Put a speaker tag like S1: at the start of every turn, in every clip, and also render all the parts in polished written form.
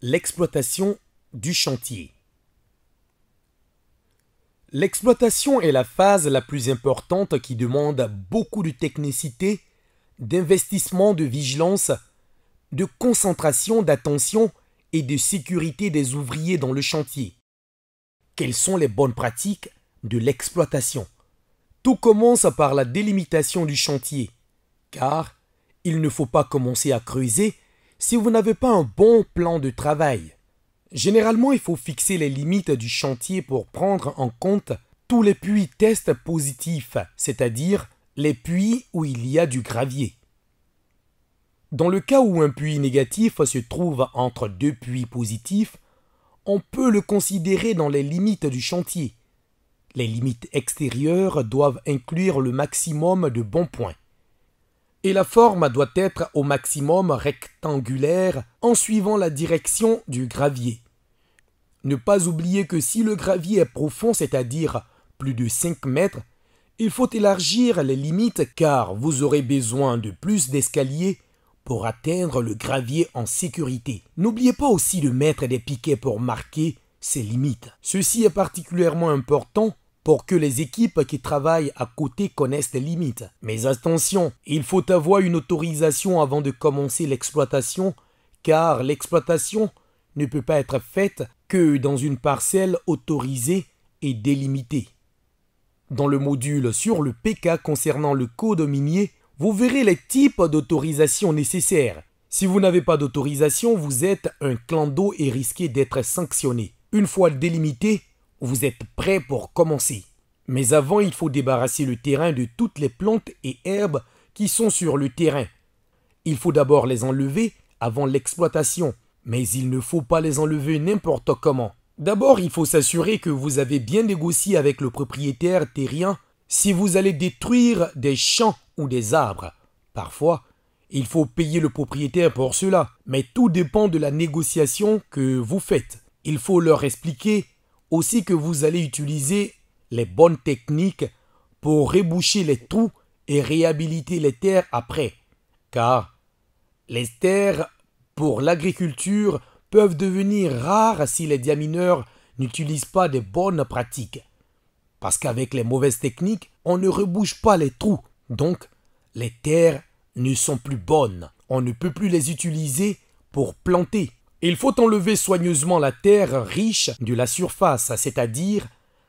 S1: L'exploitation du chantier. L'exploitation est la phase la plus importante qui demande beaucoup de technicité, d'investissement, de vigilance, de concentration, d'attention et de sécurité des ouvriers dans le chantier. Quelles sont les bonnes pratiques de l'exploitation? Tout commence par la délimitation du chantier, car il ne faut pas commencer à creuser si vous n'avez pas un bon plan de travail. Généralement, il faut fixer les limites du chantier pour prendre en compte tous les puits tests positifs, c'est-à-dire les puits où il y a du gravier. Dans le cas où un puits négatif se trouve entre deux puits positifs, on peut le considérer dans les limites du chantier. Les limites extérieures doivent inclure le maximum de bons points. Et la forme doit être au maximum rectangulaire en suivant la direction du gravier. Ne pas oublier que si le gravier est profond, c'est-à-dire plus de 5 mètres, il faut élargir les limites car vous aurez besoin de plus d'escaliers pour atteindre le gravier en sécurité. N'oubliez pas aussi de mettre des piquets pour marquer ces limites. Ceci est particulièrement important pour que les équipes qui travaillent à côté connaissent les limites. Mais attention, il faut avoir une autorisation avant de commencer l'exploitation, car l'exploitation ne peut pas être faite que dans une parcelle autorisée et délimitée. Dans le module sur le PK concernant le code minier, vous verrez les types d'autorisation nécessaires. Si vous n'avez pas d'autorisation, vous êtes un clando et risquez d'être sanctionné. Une fois délimité, vous êtes prêt pour commencer. Mais avant, il faut débarrasser le terrain de toutes les plantes et herbes qui sont sur le terrain. Il faut d'abord les enlever avant l'exploitation, mais il ne faut pas les enlever n'importe comment. D'abord, il faut s'assurer que vous avez bien négocié avec le propriétaire terrien si vous allez détruire des champs ou des arbres. Parfois, il faut payer le propriétaire pour cela, mais tout dépend de la négociation que vous faites. Il faut leur expliquer aussi que vous allez utiliser les bonnes techniques pour reboucher les trous et réhabiliter les terres après, car les terres pour l'agriculture peuvent devenir rares si les diamineurs n'utilisent pas de bonnes pratiques. Parce qu'avec les mauvaises techniques, on ne rebouche pas les trous, donc les terres ne sont plus bonnes. On ne peut plus les utiliser pour planter. Il faut enlever soigneusement la terre riche de la surface, c'est-à-dire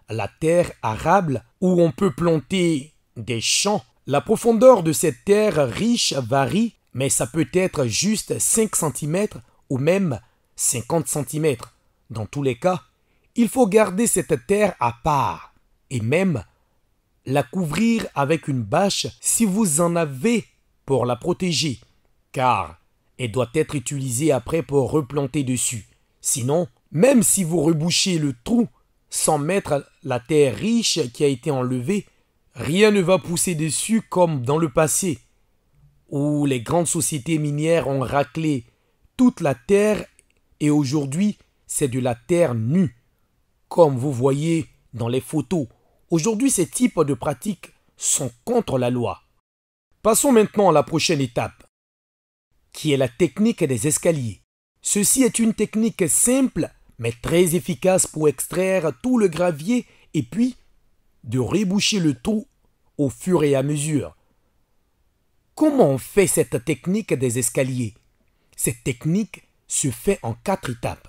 S1: la terre arable où on peut planter des champs. La profondeur de cette terre riche varie, mais ça peut être juste 5 cm ou même 50 cm. Dans tous les cas, il faut garder cette terre à part et même la couvrir avec une bâche si vous en avez pour la protéger, car elle doit être utilisée après pour replanter dessus. Sinon, même si vous rebouchez le trou sans mettre la terre riche qui a été enlevée, rien ne va pousser dessus comme dans le passé, où les grandes sociétés minières ont raclé toute la terre et aujourd'hui c'est de la terre nue, comme vous voyez dans les photos. Aujourd'hui, ces types de pratiques sont contre la loi. Passons maintenant à la prochaine étape, qui est la technique des escaliers. Ceci est une technique simple, mais très efficace pour extraire tout le gravier et puis de reboucher le trou au fur et à mesure. Comment on fait cette technique des escaliers? Cette technique se fait en 4 étapes.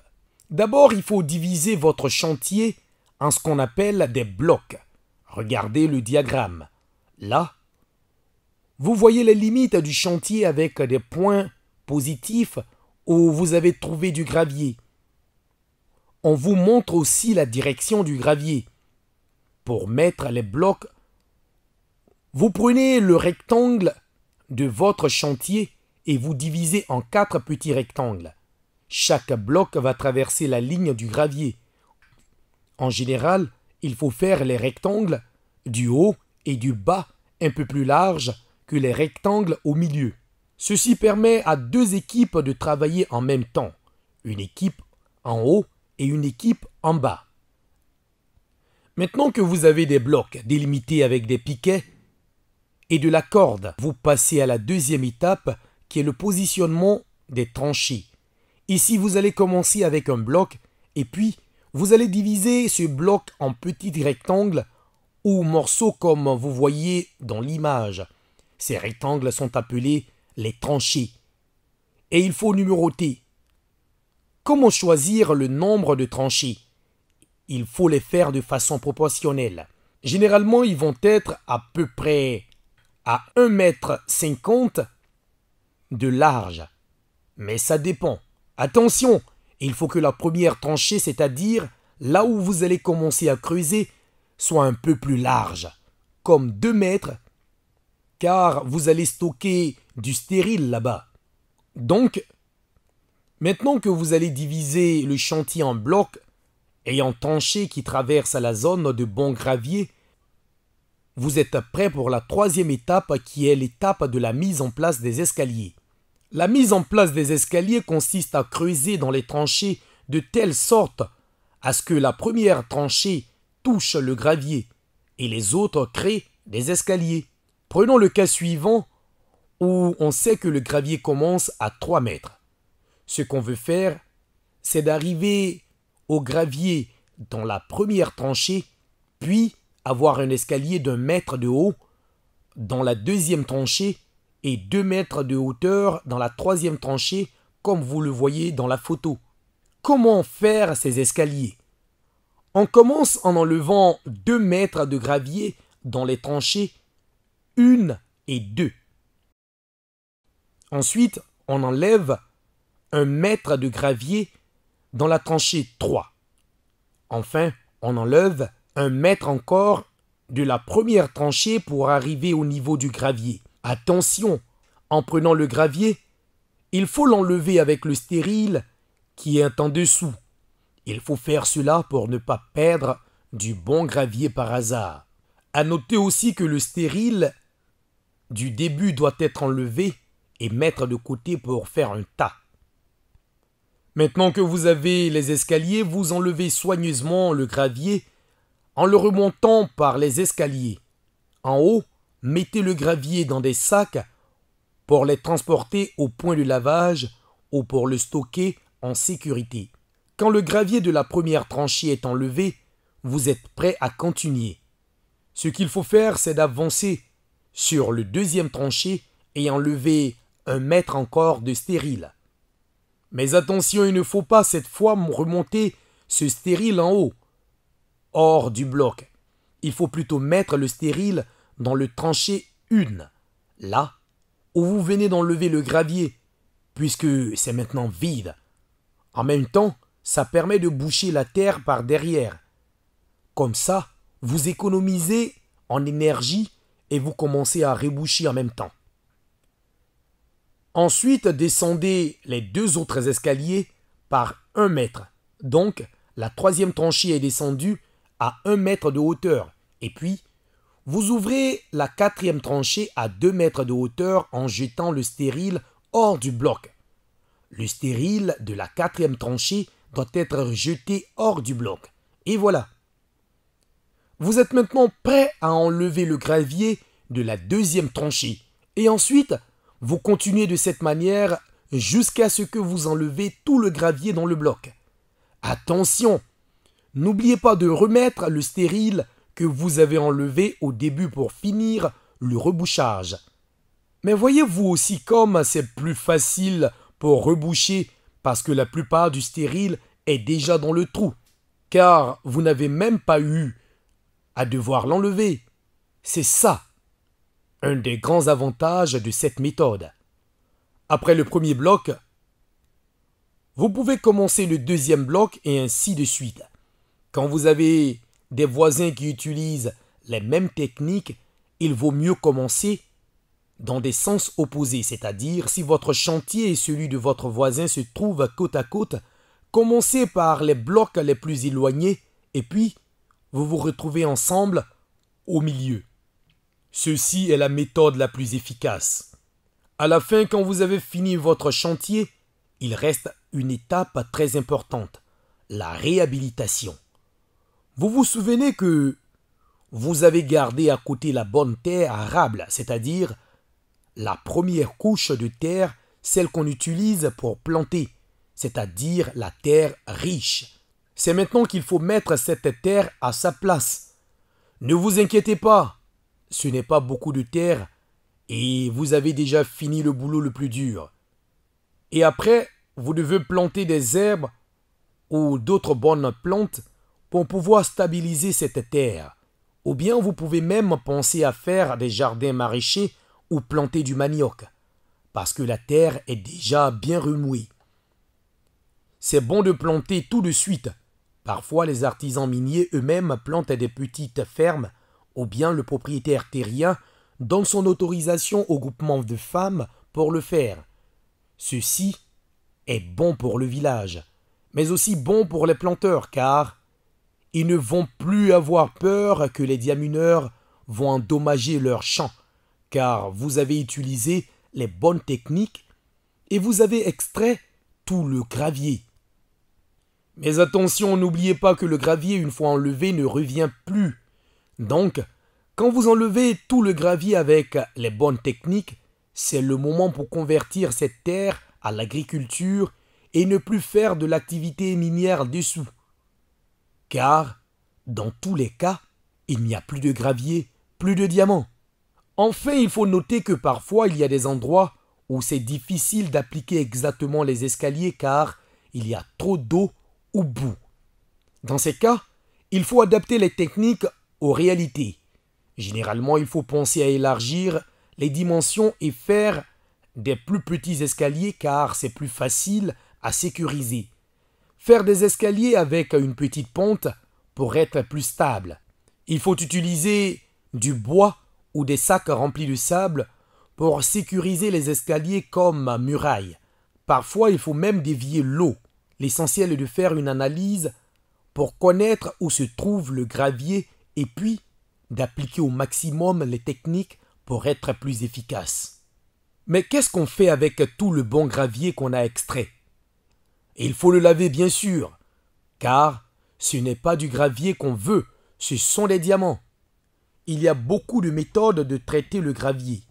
S1: D'abord, il faut diviser votre chantier en ce qu'on appelle des blocs. Regardez le diagramme. Là, vous voyez les limites du chantier avec des points positifs où vous avez trouvé du gravier. On vous montre aussi la direction du gravier. Pour mettre les blocs, vous prenez le rectangle de votre chantier et vous divisez en 4 petits rectangles. Chaque bloc va traverser la ligne du gravier. En général, il faut faire les rectangles du haut et du bas un peu plus larges que les rectangles au milieu. Ceci permet à 2 équipes de travailler en même temps, une équipe en haut et une équipe en bas. Maintenant que vous avez des blocs délimités avec des piquets et de la corde, vous passez à la deuxième étape qui est le positionnement des tranchées. Ici, vous allez commencer avec un bloc et puis vous allez diviser ce bloc en petits rectangles ou morceaux comme vous voyez dans l'image. Ces rectangles sont appelés les tranchées. Et il faut numéroter. Comment choisir le nombre de tranchées? Il faut les faire de façon proportionnelle. Généralement, ils vont être à peu près à 1,50 m de large. Mais ça dépend. Attention, il faut que la première tranchée, c'est-à-dire là où vous allez commencer à creuser, soit un peu plus large, comme 2 mètres, car vous allez stocker du stérile là-bas. Donc, maintenant que vous allez diviser le chantier en blocs et en tranchées qui traversent la zone de bon gravier, vous êtes prêt pour la troisième étape qui est l'étape de la mise en place des escaliers. La mise en place des escaliers consiste à creuser dans les tranchées de telle sorte à ce que la première tranchée touche le gravier et les autres créent des escaliers. Prenons le cas suivant où on sait que le gravier commence à 3 mètres. Ce qu'on veut faire, c'est d'arriver au gravier dans la première tranchée, puis avoir un escalier d'1 mètre de haut dans la deuxième tranchée et 2 mètres de hauteur dans la troisième tranchée, comme vous le voyez dans la photo. Comment faire ces escaliers? On commence en enlevant 2 mètres de gravier dans les tranchées 1 et 2. Ensuite, on enlève 1 mètre de gravier dans la tranchée 3. Enfin, on enlève 1 mètre encore de la première tranchée pour arriver au niveau du gravier. Attention, en prenant le gravier, il faut l'enlever avec le stérile qui est en dessous. Il faut faire cela pour ne pas perdre du bon gravier par hasard. À noter aussi que le stérile du début doit être enlevé et mettre de côté pour faire un tas. Maintenant que vous avez les escaliers, vous enlevez soigneusement le gravier en le remontant par les escaliers. En haut, mettez le gravier dans des sacs pour les transporter au point de lavage ou pour le stocker en sécurité. Quand le gravier de la première tranchée est enlevé, vous êtes prêt à continuer. Ce qu'il faut faire, c'est d'avancer sur le deuxième tranchée et enlever 1 mètre encore de stérile. Mais attention, il ne faut pas cette fois remonter ce stérile en haut, hors du bloc. Il faut plutôt mettre le stérile dans le tranché 1, là où vous venez d'enlever le gravier, puisque c'est maintenant vide. En même temps, ça permet de boucher la terre par derrière. Comme ça, vous économisez en énergie et vous commencez à reboucher en même temps. Ensuite, descendez les 2 autres escaliers par 1 mètre. Donc, la troisième tranchée est descendue à 1 mètre de hauteur. Et puis, vous ouvrez la quatrième tranchée à 2 mètres de hauteur en jetant le stérile hors du bloc. Le stérile de la quatrième tranchée doit être jeté hors du bloc. Et voilà. Vous êtes maintenant prêt à enlever le gravier de la deuxième tranchée. Et ensuite, vous continuez de cette manière jusqu'à ce que vous enlevez tout le gravier dans le bloc. Attention, n'oubliez pas de remettre le stérile que vous avez enlevé au début pour finir le rebouchage. Mais voyez-vous aussi comme c'est plus facile pour reboucher parce que la plupart du stérile est déjà dans le trou, car vous n'avez même pas eu à devoir l'enlever. C'est ça, un des grands avantages de cette méthode. Après le premier bloc, vous pouvez commencer le deuxième bloc et ainsi de suite. Quand vous avez des voisins qui utilisent les mêmes techniques, il vaut mieux commencer dans des sens opposés, c'est-à-dire si votre chantier et celui de votre voisin se trouvent côte à côte, commencez par les blocs les plus éloignés et puis vous vous retrouvez ensemble au milieu. Ceci est la méthode la plus efficace. À la fin, quand vous avez fini votre chantier, il reste une étape très importante, la réhabilitation. Vous vous souvenez que vous avez gardé à côté la bonne terre arable, c'est-à-dire la première couche de terre, celle qu'on utilise pour planter. c'est-à-dire la terre riche. C'est maintenant qu'il faut mettre cette terre à sa place. Ne vous inquiétez pas, ce n'est pas beaucoup de terre et vous avez déjà fini le boulot le plus dur. Et après, vous devez planter des herbes ou d'autres bonnes plantes pour pouvoir stabiliser cette terre. Ou bien vous pouvez même penser à faire des jardins maraîchers ou planter du manioc, parce que la terre est déjà bien remuée. C'est bon de planter tout de suite. Parfois, les artisans miniers eux-mêmes plantent des petites fermes, ou bien le propriétaire terrien donne son autorisation au groupement de femmes pour le faire. Ceci est bon pour le village, mais aussi bon pour les planteurs, car ils ne vont plus avoir peur que les diamineurs vont endommager leurs champs, car vous avez utilisé les bonnes techniques et vous avez extrait tout le gravier. Mais attention, n'oubliez pas que le gravier, une fois enlevé, ne revient plus. Donc, quand vous enlevez tout le gravier avec les bonnes techniques, c'est le moment pour convertir cette terre à l'agriculture et ne plus faire de l'activité minière dessous. Car, dans tous les cas, il n'y a plus de gravier, plus de diamants. Enfin, il faut noter que parfois il y a des endroits où c'est difficile d'appliquer exactement les escaliers car il y a trop d'eau ou boue. Dans ces cas, il faut adapter les techniques aux réalités. Généralement, il faut penser à élargir les dimensions et faire des plus petits escaliers car c'est plus facile à sécuriser. Faire des escaliers avec une petite pente pour être plus stable. Il faut utiliser du bois ou des sacs remplis de sable pour sécuriser les escaliers comme murailles. Parfois, il faut même dévier l'eau. L'essentiel est de faire une analyse pour connaître où se trouve le gravier et puis d'appliquer au maximum les techniques pour être plus efficace. Mais qu'est-ce qu'on fait avec tout le bon gravier qu'on a extrait? Il faut le laver bien sûr, car ce n'est pas du gravier qu'on veut, ce sont des diamants. Il y a beaucoup de méthodes de traiter le gravier.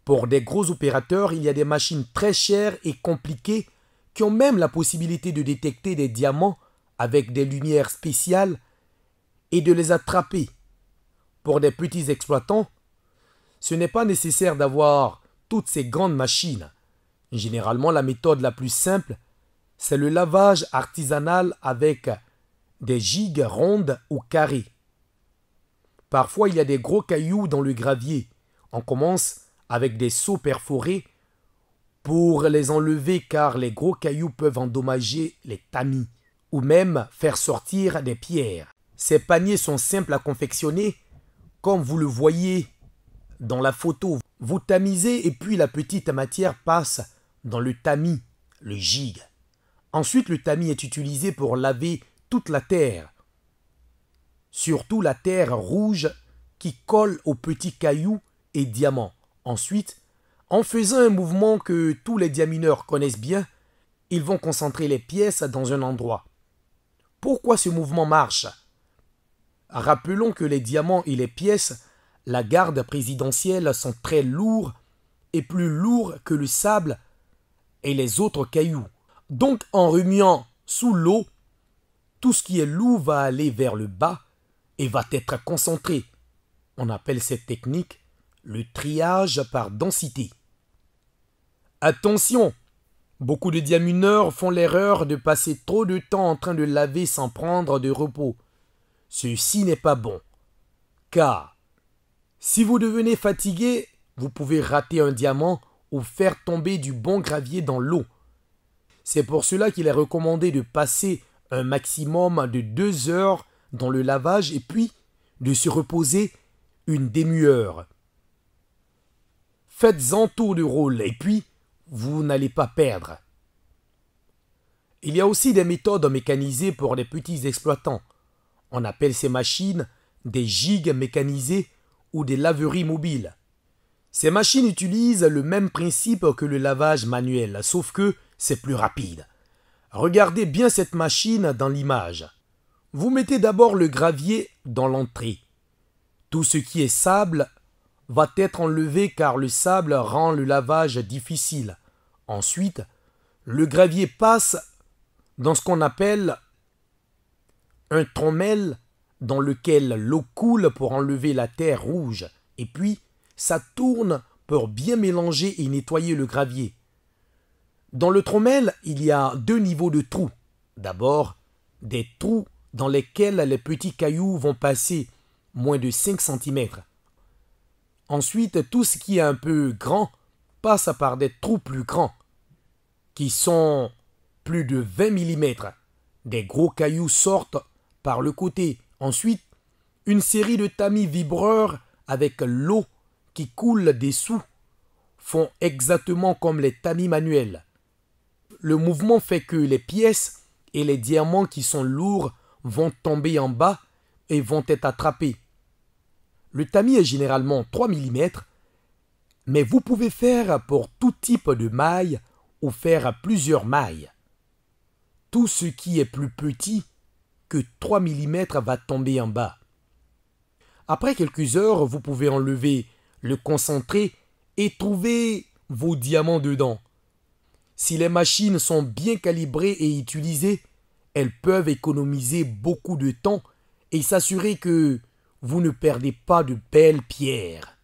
S1: Pour des gros opérateurs, il y a des machines très chères et compliquées qui ont même la possibilité de détecter des diamants avec des lumières spéciales et de les attraper. Pour des petits exploitants, ce n'est pas nécessaire d'avoir toutes ces grandes machines. Généralement, la méthode la plus simple, c'est le lavage artisanal avec des gigues rondes ou carrées. Parfois, il y a des gros cailloux dans le gravier. On commence avec des seaux perforés pour les enlever car les gros cailloux peuvent endommager les tamis ou même faire sortir des pierres. Ces paniers sont simples à confectionner comme vous le voyez dans la photo. Vous tamisez et puis la petite matière passe dans le tamis, le gigue. Ensuite, le tamis est utilisé pour laver toute la terre, surtout la terre rouge qui colle aux petits cailloux et diamants. Ensuite, en faisant un mouvement que tous les diamineurs connaissent bien, ils vont concentrer les pièces dans un endroit. Pourquoi ce mouvement marche? Rappelons que les diamants et les pièces, la garde présidentielle, sont très lourds et plus lourds que le sable et les autres cailloux. Donc en remuant sous l'eau, tout ce qui est lourd va aller vers le bas et va être concentré. On appelle cette technique le triage par densité. Attention, beaucoup de diamineurs font l'erreur de passer trop de temps en train de laver sans prendre de repos. Ceci n'est pas bon, car si vous devenez fatigué, vous pouvez rater un diamant ou faire tomber du bon gravier dans l'eau. C'est pour cela qu'il est recommandé de passer un maximum de 2 heures dans le lavage et puis de se reposer une demi-heure. Faites-en tour de rôle et puis vous n'allez pas perdre. Il y a aussi des méthodes mécanisées pour les petits exploitants. On appelle ces machines des gigues mécanisées ou des laveries mobiles. Ces machines utilisent le même principe que le lavage manuel, sauf que c'est plus rapide. Regardez bien cette machine dans l'image. Vous mettez d'abord le gravier dans l'entrée. Tout ce qui est sable va être enlevé car le sable rend le lavage difficile. Ensuite, le gravier passe dans ce qu'on appelle un trommel dans lequel l'eau coule pour enlever la terre rouge, et puis ça tourne pour bien mélanger et nettoyer le gravier. Dans le trommel, il y a deux niveaux de trous. D'abord, des trous dans lesquels les petits cailloux vont passer moins de 5 cm. Ensuite, tout ce qui est un peu grand passe par des trous plus grands, qui sont plus de 20 mm. Des gros cailloux sortent par le côté. Ensuite, une série de tamis vibreurs avec l'eau qui coule dessous font exactement comme les tamis manuels. Le mouvement fait que les pièces et les diamants qui sont lourds vont tomber en bas et vont être attrapés. Le tamis est généralement 3 mm, mais vous pouvez faire pour tout type de maille ou faire plusieurs mailles. Tout ce qui est plus petit que 3 mm va tomber en bas. Après quelques heures, vous pouvez enlever le concentré et trouver vos diamants dedans. Si les machines sont bien calibrées et utilisées, elles peuvent économiser beaucoup de temps et s'assurer que vous ne perdez pas de belles pierres.